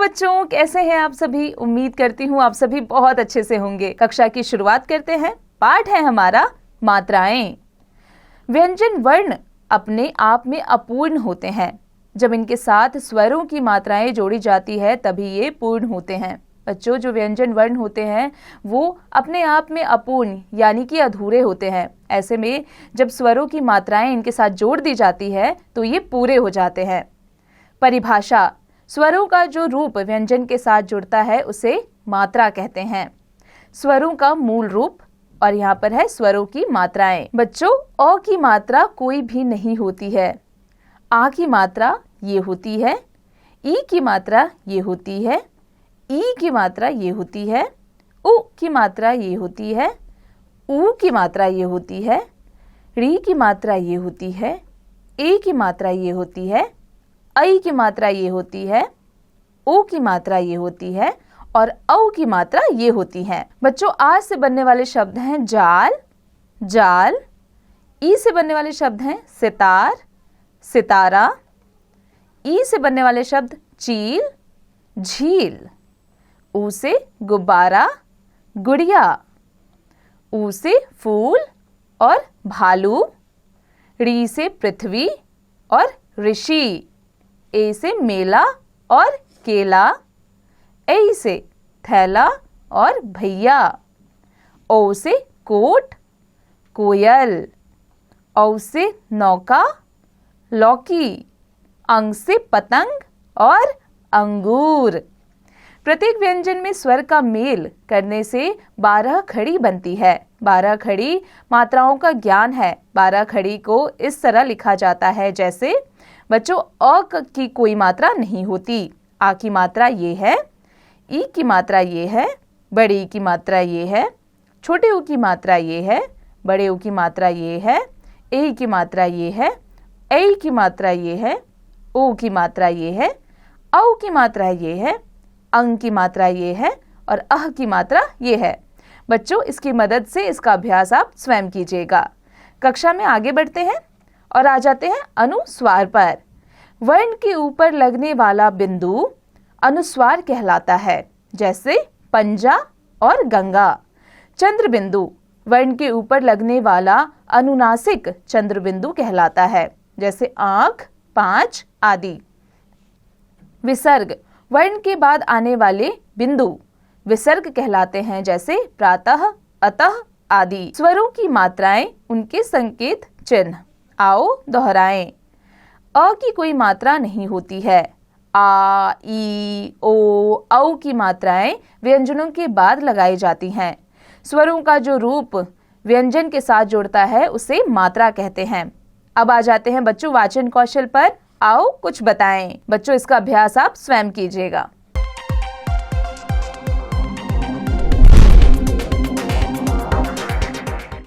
बच्चों, कैसे हैं आप सभी? उम्मीद करती हूँ आप सभी बहुत अच्छे से होंगे। कक्षा की शुरुआत करते हैं। पाठ है हमारा मात्राएं। व्यंजन वर्ण अपने आप में अपूर्ण होते हैं। जब इनके साथ स्वरों की मात्राएं जोड़ी जाती है तभी ये पूर्ण होते हैं। बच्चों, जो व्यंजन वर्ण होते हैं वो अपने आप में अपूर्ण यानी कि अधूरे होते हैं। ऐसे में जब स्वरों की मात्राएं इनके साथ जोड़ दी जाती है तो ये पूरे हो जाते हैं। परिभाषा: स्वरों का जो रूप व्यंजन के साथ जुड़ता है उसे मात्रा कहते हैं। स्वरों का मूल रूप, और यहाँ पर है स्वरों की मात्राएं। बच्चों, अ की मात्रा कोई भी नहीं होती है। आ की मात्रा ये होती है, ई की मात्रा ये होती है, ई की मात्रा ये होती है, उ की मात्रा ये होती है, ऊ की मात्रा ये होती है, री की मात्रा ये होती है, ए की मात्रा ये होती है, ऐ की मात्रा ये होती है, ओ की मात्रा ये होती है और औ की मात्रा ये होती है। बच्चों, आ से बनने वाले शब्द हैं जाल, जाल। ई से बनने वाले शब्द हैं सितार, सितारा। ई से बनने वाले शब्द चील, झील। ऊ से गुब्बारा, गुड़िया। ऊ से फूल और भालू। री से पृथ्वी और ऋषि। ए से मेला और केला। ऐ से थैला और भैया। ओ से कोट, कोयल। औ से नौका, लौकी। अंग से पतंग और अंगूर। प्रत्येक व्यंजन में स्वर का मेल करने से 12 खड़ी बनती है। 12 खड़ी मात्राओं का ज्ञान है। 12 खड़ी को इस तरह लिखा जाता है जैसे, बच्चों, अ की कोई मात्रा नहीं होती। आ की मात्रा ये है, ई की मात्रा ये है, बड़ी ई की मात्रा ये है, छोटे ऊ की मात्रा ये है, बड़े ऊ की मात्रा ये है, ए की मात्रा ये है, ऐ की मात्रा ये है, ओ की मात्रा ये है, औ की मात्रा ये है, अंग की मात्रा ये है और अह की मात्रा ये है। बच्चों, इसकी मदद से इसका अभ्यास आप स्वयं कीजिएगा। कक्षा में आगे बढ़ते हैं और आ जाते हैं अनुस्वार पर। वर्ण के ऊपर लगने वाला बिंदु अनुस्वार कहलाता है, जैसे पंजा और गंगा। चंद्र बिंदु वर्ण के ऊपर लगने वाला अनुनासिक चंद्र बिंदु कहलाता है, जैसे आंख, पांच आदि। विसर्ग वर्ण के बाद आने वाले बिंदु विसर्ग कहलाते हैं, जैसे प्रातः, अतः आदि। स्वरों की मात्राएं, उनके संकेत चिन्ह। आओ दोहराएं। अ की कोई मात्रा नहीं होती है। आ, ई, ओ, औ की मात्राएं व्यंजनों के बाद लगाई जाती हैं। स्वरों का जो रूप व्यंजन के साथ जुड़ता है उसे मात्रा कहते हैं। अब आ जाते हैं बच्चों वाचन कौशल पर। आओ कुछ बताएं। बच्चों, इसका अभ्यास आप स्वयं कीजिएगा।